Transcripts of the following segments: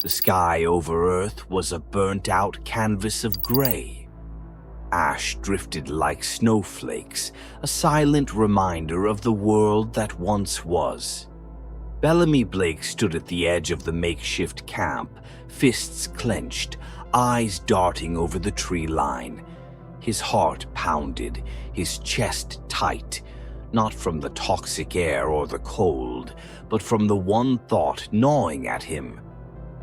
The sky over Earth was a burnt-out canvas of gray. Ash drifted like snowflakes, a silent reminder of the world that once was. Bellamy Blake stood at the edge of the makeshift camp, fists clenched, eyes darting over the tree line. His heart pounded, his chest tight, not from the toxic air or the cold, but from the one thought gnawing at him.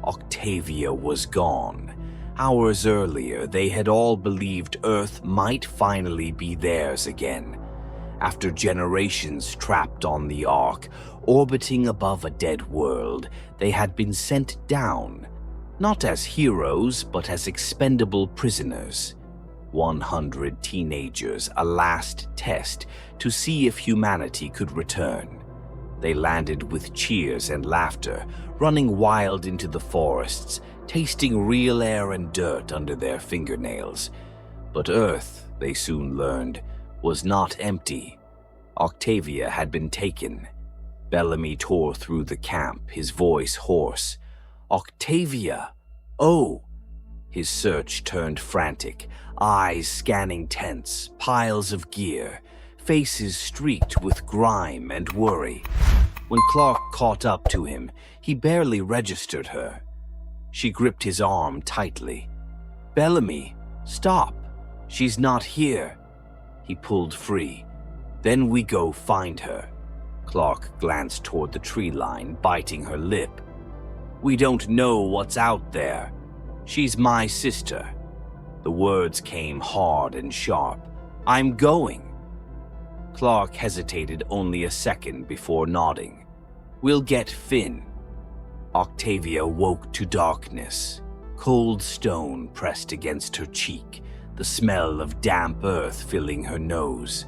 Octavia was gone. Hours earlier, they had all believed Earth might finally be theirs again. After generations trapped on the Ark, orbiting above a dead world, they had been sent down, not as heroes, but as expendable prisoners. 100 teenagers, a last test to see if humanity could return. They landed with cheers and laughter, running wild into the forests, tasting real air and dirt under their fingernails. But Earth, they soon learned, was not empty. Octavia had been taken. Bellamy tore through the camp, his voice hoarse. "Octavia! Oh!" His search turned frantic, eyes scanning tents, piles of gear, faces streaked with grime and worry. When Clark caught up to him, he barely registered her. She gripped his arm tightly. "Bellamy, stop! She's not here!" He pulled free. "Then we go find her." Clark glanced toward the tree line, biting her lip. "We don't know what's out there. She's my sister." The words came hard and sharp. "I'm going." Clark hesitated only a second before nodding. "We'll get Finn." Octavia woke to darkness. Cold stone pressed against her cheek, the smell of damp earth filling her nose.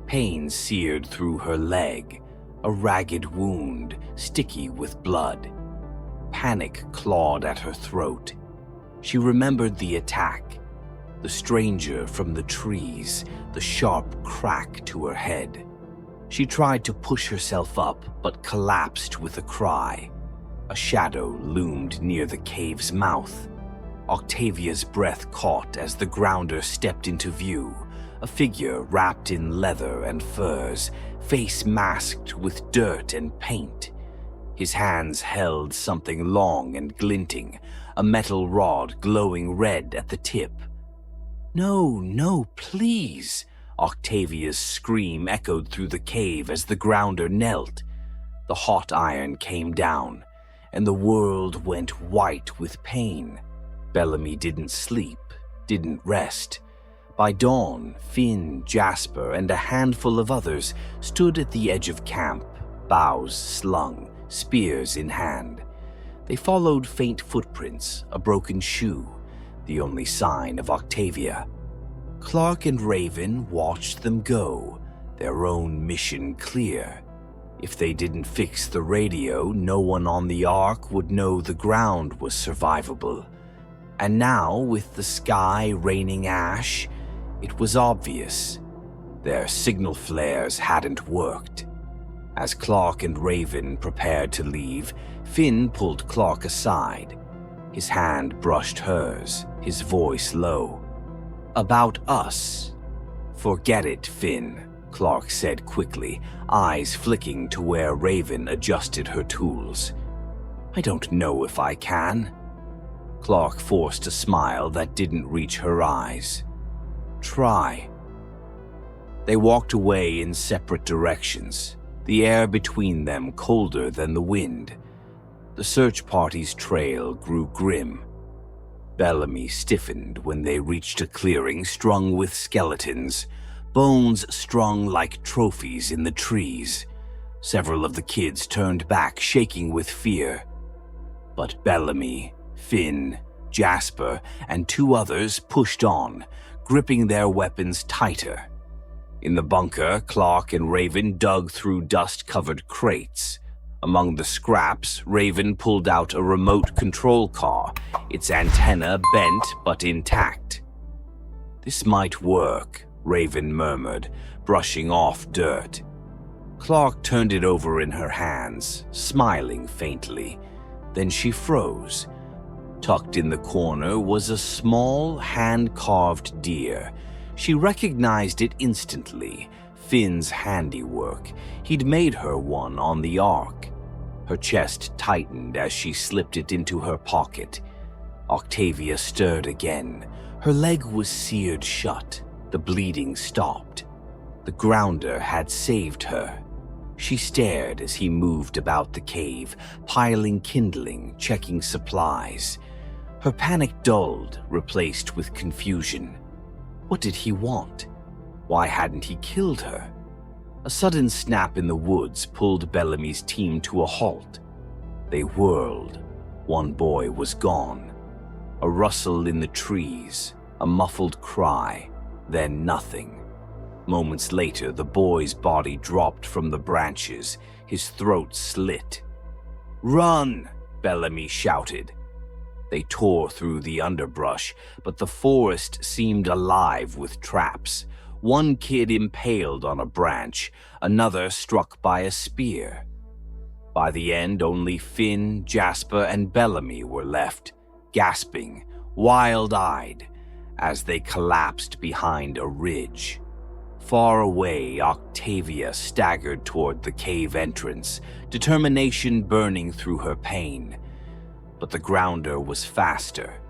Pain seared through her leg, a ragged wound, sticky with blood. Panic clawed at her throat. She remembered the attack, the stranger from the trees, the sharp crack to her head. She tried to push herself up, but collapsed with a cry. A shadow loomed near the cave's mouth. Octavia's breath caught as the grounder stepped into view, a figure wrapped in leather and furs, face masked with dirt and paint. His hands held something long and glinting, a metal rod glowing red at the tip. "No, no, please!" Octavia's scream echoed through the cave as the grounder knelt. The hot iron came down, and the world went white with pain. Bellamy didn't sleep, didn't rest. By dawn, Finn, Jasper, and a handful of others stood at the edge of camp, bows slung, spears in hand. They followed faint footprints, a broken shoe, the only sign of Octavia. Clark and Raven watched them go, their own mission clear. If they didn't fix the radio, no one on the Ark would know the ground was survivable. And now, with the sky raining ash, it was obvious. Their signal flares hadn't worked. As Clark and Raven prepared to leave, Finn pulled Clark aside. His hand brushed hers, his voice low. "About us." "Forget it, Finn," Clark said quickly, eyes flicking to where Raven adjusted her tools. "I don't know if I can." Clark forced a smile that didn't reach her eyes. "Try." They walked away in separate directions, the air between them colder than the wind. The search party's trail grew grim. Bellamy stiffened when they reached a clearing strung with skeletons, bones strung like trophies in the trees. Several of the kids turned back, shaking with fear. But Bellamy, Finn, Jasper, and two others pushed on, gripping their weapons tighter. In the bunker, Clark and Raven dug through dust-covered crates. Among the scraps, Raven pulled out a remote control car, its antenna bent but intact. "This might work," Raven murmured, brushing off dirt. Clark turned it over in her hands, smiling faintly. Then she froze, Tucked in the corner was a small, hand-carved deer. She recognized it instantly, Finn's handiwork. He'd made her one on the Ark. Her chest tightened as she slipped it into her pocket. Octavia stirred again. Her leg was seared shut. The bleeding stopped. The grounder had saved her. She stared as he moved about the cave, piling kindling, checking supplies. Her panic dulled, replaced with confusion. What did he want? Why hadn't he killed her? A sudden snap in the woods pulled Bellamy's team to a halt. They whirled. One boy was gone. A rustle in the trees, a muffled cry, then nothing. Moments later, the boy's body dropped from the branches, his throat slit. "Run!" Bellamy shouted. They tore through the underbrush, but the forest seemed alive with traps. One kid impaled on a branch, another struck by a spear. By the end, only Finn, Jasper, and Bellamy were left, gasping, wild-eyed, as they collapsed behind a ridge. Far away, Octavia staggered toward the cave entrance, determination burning through her pain. But the grounder was faster.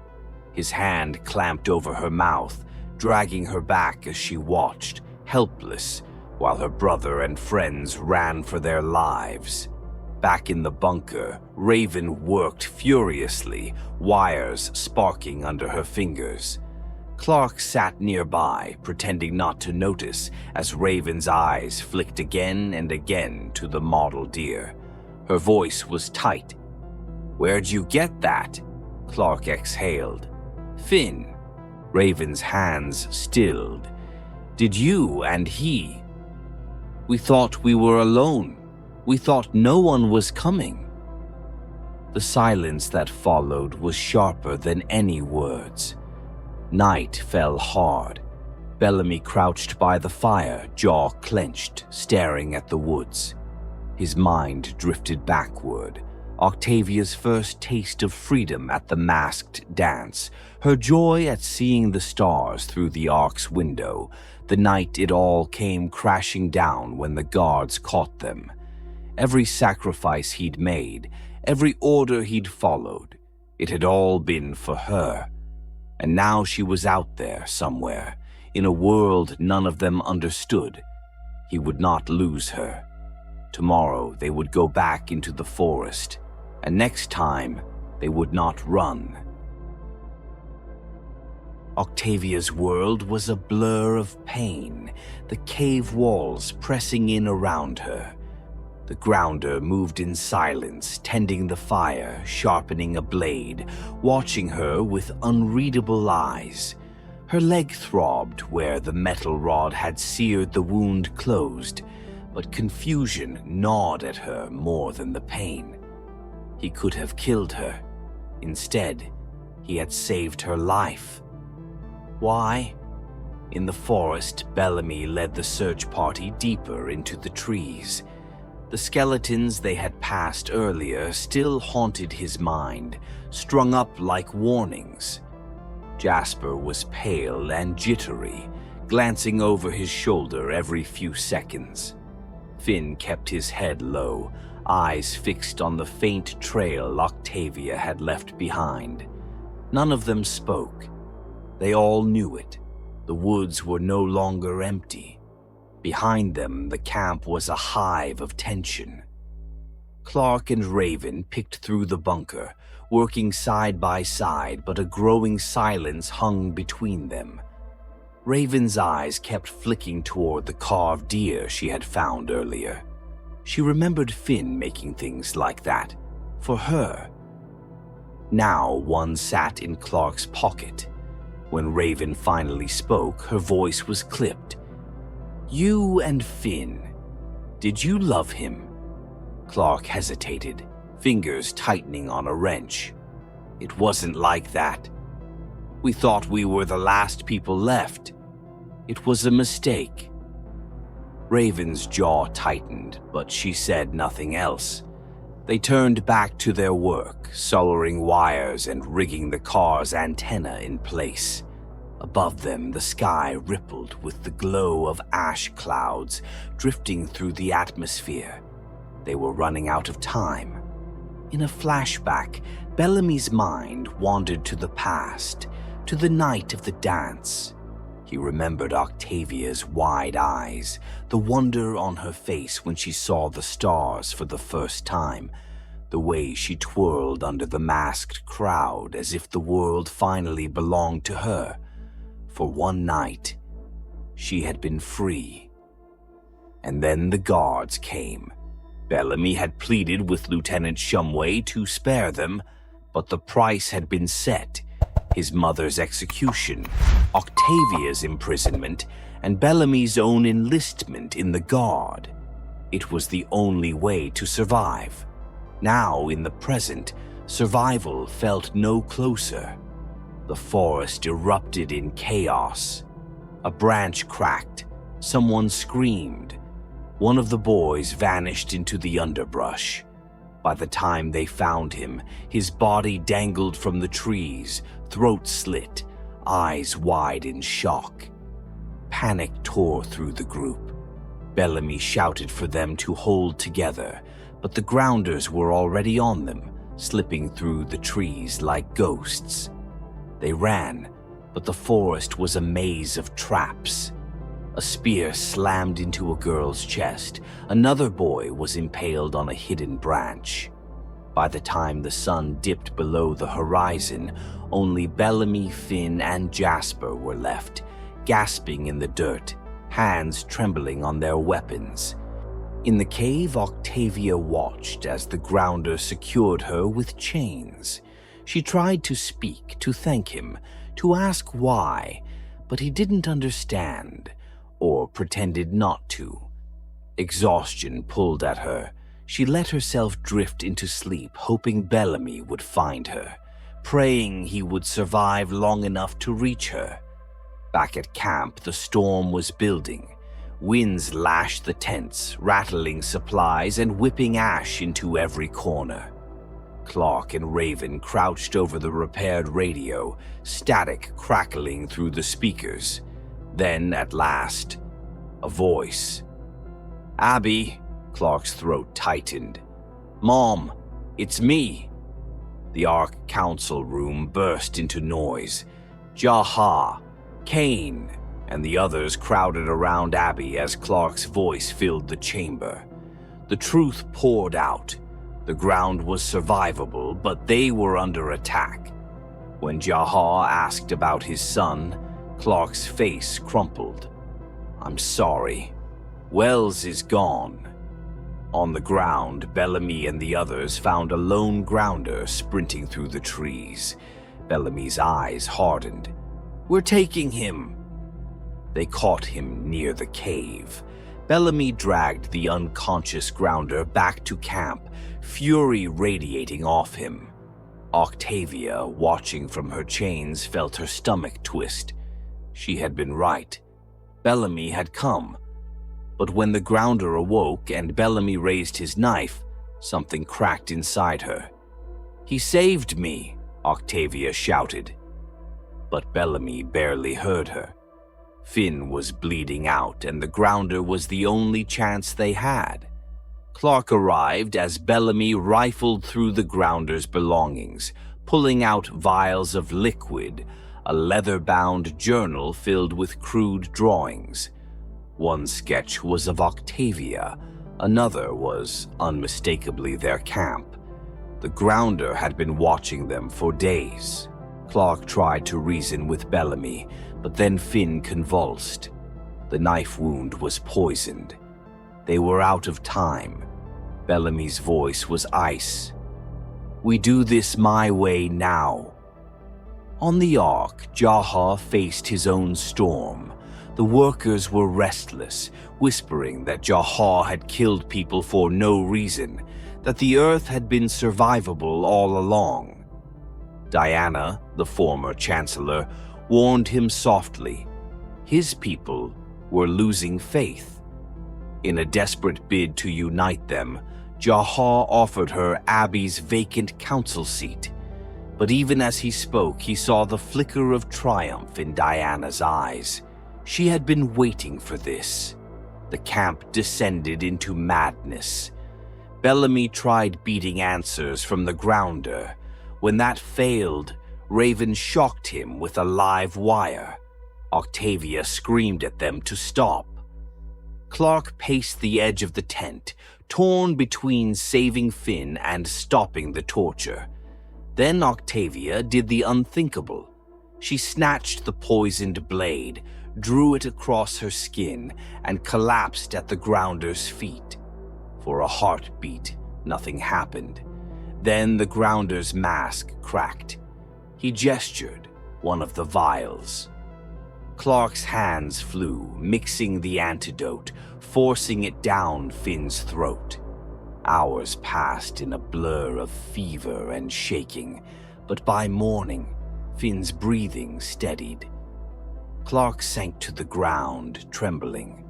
His hand clamped over her mouth, dragging her back as she watched, helpless, while her brother and friends ran for their lives. Back in the bunker, Raven worked furiously, wires sparking under her fingers. Clark sat nearby, pretending not to notice, as Raven's eyes flicked again and again to the model deer. Her voice was tight. "Where'd you get that?" Clark exhaled. "Finn." Raven's hands stilled. "Did you and he?" "We thought we were alone. We thought no one was coming." The silence that followed was sharper than any words. Night fell hard. Bellamy crouched by the fire, jaw clenched, staring at the woods. His mind drifted backward. Octavia's first taste of freedom at the masked dance, her joy at seeing the stars through the Ark's window, the night it all came crashing down when the guards caught them. Every sacrifice he'd made, every order he'd followed, it had all been for her. And now she was out there somewhere, in a world none of them understood. He would not lose her. Tomorrow they would go back into the forest, and next time they would not run. Octavia's world was a blur of pain, the cave walls pressing in around her. The grounder moved in silence, tending the fire, sharpening a blade, watching her with unreadable eyes. Her leg throbbed where the metal rod had seared the wound closed, but confusion gnawed at her more than the pain. He could have killed her. Instead, he had saved her life. Why? In the forest, Bellamy led the search party deeper into the trees. The skeletons they had passed earlier still haunted his mind, strung up like warnings. Jasper was pale and jittery, glancing over his shoulder every few seconds. Finn kept his head low, eyes fixed on the faint trail Octavia had left behind. None of them spoke. They all knew it. The woods were no longer empty. Behind them, the camp was a hive of tension. Clark and Raven picked through the bunker, working side by side, but a growing silence hung between them. Raven's eyes kept flicking toward the carved deer she had found earlier. She remembered Finn making things like that, for her. Now one sat in Clark's pocket. When Raven finally spoke, her voice was clipped. "You and Finn, did you love him?" Clark hesitated, fingers tightening on a wrench. "It wasn't like that. We thought we were the last people left. It was a mistake." Raven's jaw tightened, but she said nothing else. They turned back to their work, soldering wires and rigging the car's antenna in place. Above them, the sky rippled with the glow of ash clouds drifting through the atmosphere. They were running out of time. In a flashback, Bellamy's mind wandered to the past, to the night of the dance. He remembered Octavia's wide eyes, the wonder on her face when she saw the stars for the first time, the way she twirled under the masked crowd as if the world finally belonged to her. For one night, she had been free. And then the guards came. Bellamy had pleaded with Lieutenant Shumway to spare them, but the price had been set. His mother's execution, Octavia's imprisonment, and Bellamy's own enlistment in the Guard. It was the only way to survive. Now, in the present, survival felt no closer. The forest erupted in chaos. A branch cracked. Someone screamed. One of the boys vanished into the underbrush. By the time they found him, his body dangled from the trees, throat slit, eyes wide in shock. Panic tore through the group. Bellamy shouted for them to hold together, but the grounders were already on them, slipping through the trees like ghosts. They ran, but the forest was a maze of traps. A spear slammed into a girl's chest. Another boy was impaled on a hidden branch. By the time the sun dipped below the horizon, only Bellamy, Finn, and Jasper were left, gasping in the dirt, hands trembling on their weapons. In the cave, Octavia watched as the grounder secured her with chains. She tried to speak, to thank him, to ask why, but he didn't understand, or pretended not to. Exhaustion pulled at her. She let herself drift into sleep, hoping Bellamy would find her, praying he would survive long enough to reach her. Back at camp, the storm was building. Winds lashed the tents, rattling supplies and whipping ash into every corner. Clark and Raven crouched over the repaired radio, static crackling through the speakers. Then, at last, a voice. "Abby," Clark's throat tightened. "Mom, it's me." The Ark Council room burst into noise. Jaha, Kane, and the others crowded around Abby as Clark's voice filled the chamber. The truth poured out. The ground was survivable, but they were under attack. When Jaha asked about his son, Clark's face crumpled. "I'm sorry. Wells is gone." On the ground, Bellamy and the others found a lone grounder sprinting through the trees. Bellamy's eyes hardened. "We're taking him." They caught him near the cave. Bellamy dragged the unconscious grounder back to camp, fury radiating off him. Octavia, watching from her chains, felt her stomach twist. She had been right. Bellamy had come. But when the grounder awoke and Bellamy raised his knife, something cracked inside her. "He saved me," Octavia shouted. But Bellamy barely heard her. Finn was bleeding out, and the grounder was the only chance they had. Clark arrived as Bellamy rifled through the grounder's belongings, pulling out vials of liquid, a leather-bound journal filled with crude drawings. One sketch was of Octavia, another was unmistakably their camp. The grounder had been watching them for days. Clark tried to reason with Bellamy, but then Finn convulsed. The knife wound was poisoned. They were out of time. Bellamy's voice was ice. "We do this my way now." On the Ark, Jaha faced his own storm. The workers were restless, whispering that Jaha had killed people for no reason, that the Earth had been survivable all along. Diana, the former chancellor, warned him softly. His people were losing faith. In a desperate bid to unite them, Jaha offered her Abby's vacant council seat, but even as he spoke, he saw the flicker of triumph in Diana's eyes. She had been waiting for this. The camp descended into madness. Bellamy tried beating answers from the grounder. When that failed, Raven shocked him with a live wire. Octavia screamed at them to stop. Clark paced the edge of the tent, torn between saving Finn and stopping the torture. Then Octavia did the unthinkable. She snatched the poisoned blade, drew it across her skin, and collapsed at the grounder's feet. For a heartbeat, nothing happened. Then the grounder's mask cracked. He gestured one of the vials. Clark's hands flew, mixing the antidote, forcing it down Finn's throat. Hours passed in a blur of fever and shaking, but by morning, Finn's breathing steadied. Clark sank to the ground, trembling.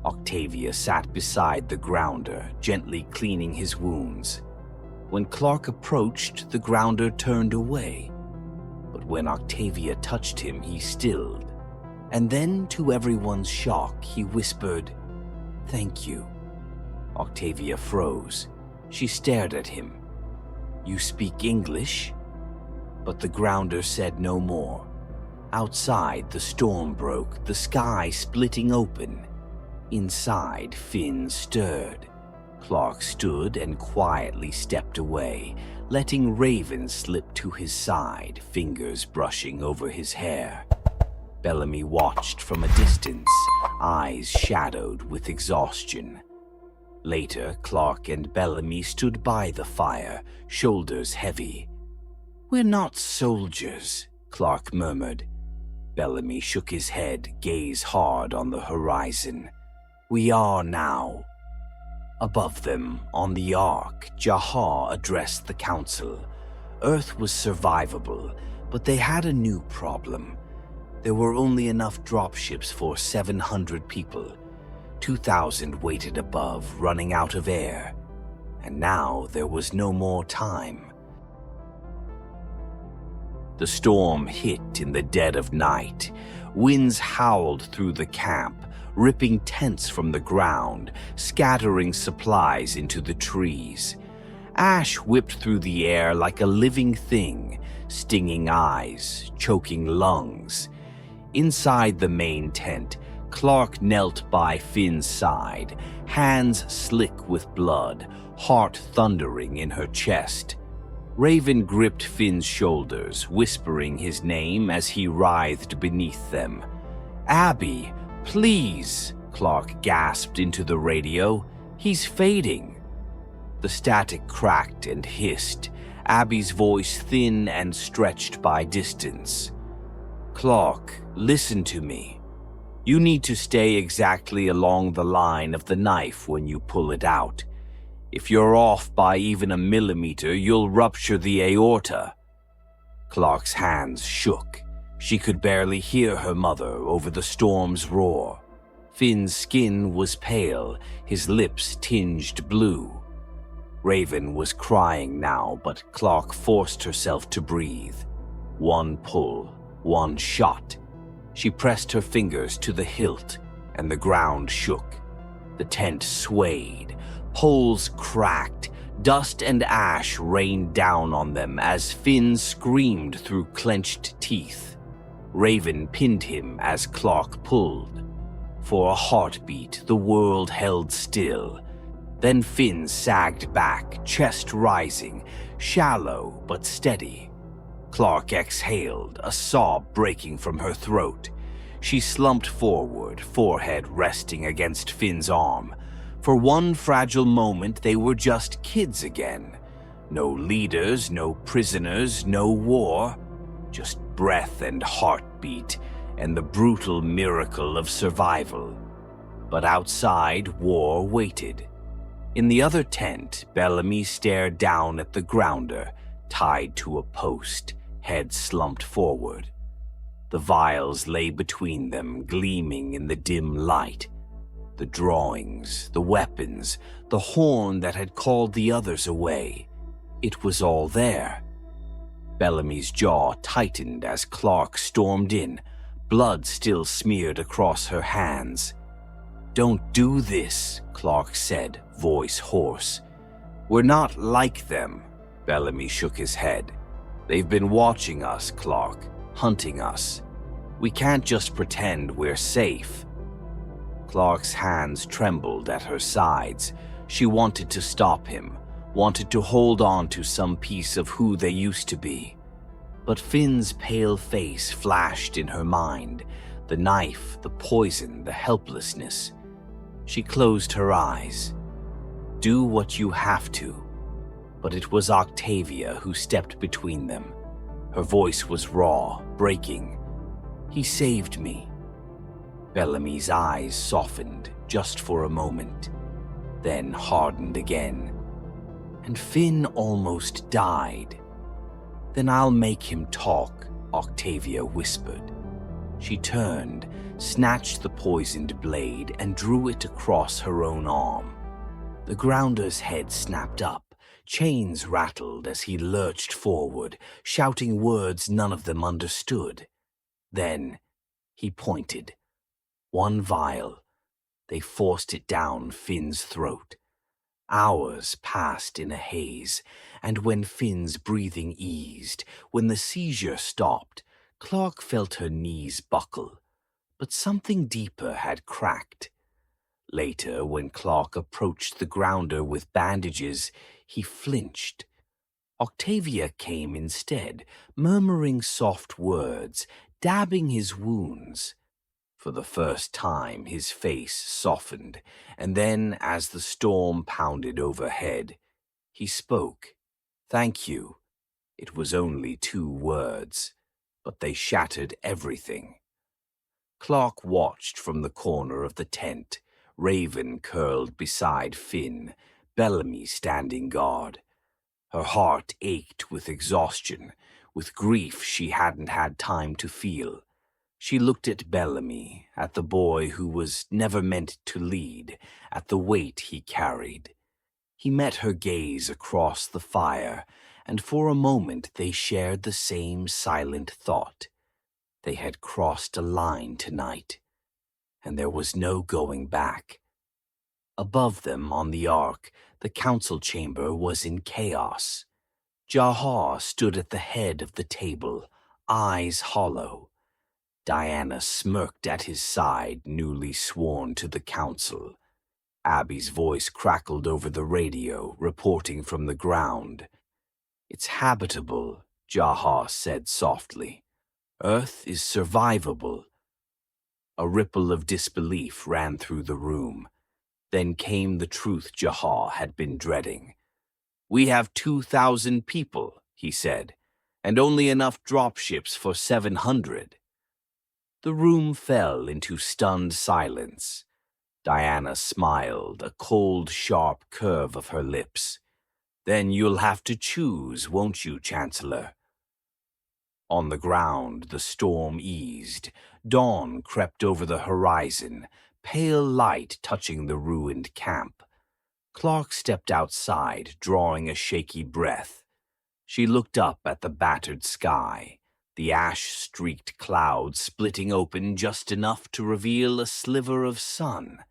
Octavia sat beside the grounder, gently cleaning his wounds. When Clark approached, the grounder turned away. But when Octavia touched him, he stilled. And then, to everyone's shock, he whispered, "Thank you." Octavia froze. She stared at him. "You speak English?" But the grounder said no more. Outside, the storm broke, the sky splitting open. Inside, Finn stirred. Clark stood and quietly stepped away, letting Raven slip to his side, fingers brushing over his hair. Bellamy watched from a distance, eyes shadowed with exhaustion. Later, Clark and Bellamy stood by the fire, shoulders heavy. "We're not soldiers," Clark murmured. Bellamy shook his head, gaze hard on the horizon. "We are now." Above them, on the Ark, Jaha addressed the council. Earth was survivable, but they had a new problem. There were only enough dropships for 700 people. 2,000 waited above, running out of air. And now there was no more time. The storm hit in the dead of night. Winds howled through the camp, ripping tents from the ground, scattering supplies into the trees. Ash whipped through the air like a living thing, stinging eyes, choking lungs. Inside the main tent, Clark knelt by Finn's side, hands slick with blood, heart thundering in her chest. Raven gripped Finn's shoulders, whispering his name as he writhed beneath them. "Abby, please," Clark gasped into the radio. "He's fading." The static cracked and hissed, Abby's voice thin and stretched by distance. "Clark, listen to me. You need to stay exactly along the line of the knife when you pull it out. If you're off by even a millimeter, you'll rupture the aorta." Clark's hands shook. She could barely hear her mother over the storm's roar. Finn's skin was pale, his lips tinged blue. Raven was crying now, but Clark forced herself to breathe. One pull, one shot. She pressed her fingers to the hilt, and the ground shook. The tent swayed. Poles cracked, dust and ash rained down on them as Finn screamed through clenched teeth. Raven pinned him as Clark pulled. For a heartbeat, the world held still. Then Finn sagged back, chest rising, shallow but steady. Clark exhaled, a sob breaking from her throat. She slumped forward, forehead resting against Finn's arm. For one fragile moment, they were just kids again. No leaders, no prisoners, no war. Just breath and heartbeat, and the brutal miracle of survival. But outside, war waited. In the other tent, Bellamy stared down at the grounder, tied to a post, head slumped forward. The vials lay between them, gleaming in the dim light. The drawings, the weapons, the horn that had called the others away. It was all there. Bellamy's jaw tightened as Clark stormed in, blood still smeared across her hands. "Don't do this," Clark said, voice hoarse. "We're not like them." Bellamy shook his head. "They've been watching us, Clark, hunting us. We can't just pretend we're safe." Clark's hands trembled at her sides. She wanted to stop him, wanted to hold on to some piece of who they used to be. But Finn's pale face flashed in her mind, the knife, the poison, the helplessness. She closed her eyes. "Do what you have to." But it was Octavia who stepped between them. Her voice was raw, breaking. "He saved me." Bellamy's eyes softened just for a moment, then hardened again. "And Finn almost died." "Then I'll make him talk," Octavia whispered. She turned, snatched the poisoned blade, and drew it across her own arm. The Grounder's head snapped up. Chains rattled as he lurched forward, shouting words none of them understood. Then he pointed. One vial. They forced it down Finn's throat. Hours passed in a haze, and when Finn's breathing eased, when the seizure stopped, Clark felt her knees buckle. But something deeper had cracked. Later, when Clark approached the Grounder with bandages, he flinched. Octavia came instead, murmuring soft words, dabbing his wounds. For the first time, his face softened, and then, as the storm pounded overhead, he spoke. "Thank you." It was only 2 words, but they shattered everything. Clark watched from the corner of the tent, Raven curled beside Finn, Bellamy standing guard. Her heart ached with exhaustion, with grief she hadn't had time to feel. She looked at Bellamy, at the boy who was never meant to lead, at the weight he carried. He met her gaze across the fire, and for a moment they shared the same silent thought. They had crossed a line tonight, and there was no going back. Above them on the ark, the council chamber was in chaos. Jahar stood at the head of the table, eyes hollow. Diana smirked at his side, newly sworn to the council. Abby's voice crackled over the radio, reporting from the ground. "It's habitable," Jahar said softly. "Earth is survivable." A ripple of disbelief ran through the room. Then came the truth Jahar had been dreading. "We have 2,000 people," he said, "and only enough dropships for 700. The room fell into stunned silence. Diana smiled, a cold, sharp curve of her lips. "Then you'll have to choose, won't you, Chancellor?" On the ground, the storm eased. Dawn crept over the horizon, pale light touching the ruined camp. Clark stepped outside, drawing a shaky breath. She looked up at the battered sky, the ash-streaked clouds splitting open just enough to reveal a sliver of sun.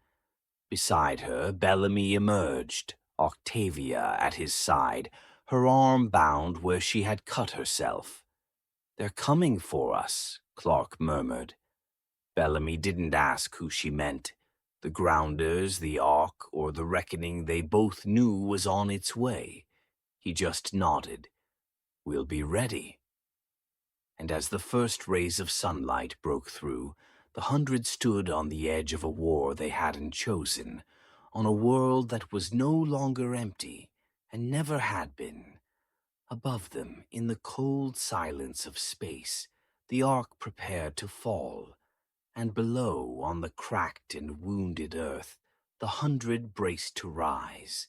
Beside her, Bellamy emerged, Octavia at his side, her arm bound where she had cut herself. "They're coming for us," Clark murmured. Bellamy didn't ask who she meant. The Grounders, the Ark, or the reckoning they both knew was on its way. He just nodded. "We'll be ready." And as the first rays of sunlight broke through, the 100 stood on the edge of a war they hadn't chosen, on a world that was no longer empty, and never had been. Above them, in the cold silence of space, the Ark prepared to fall, and below, on the cracked and wounded earth, the 100 braced to rise,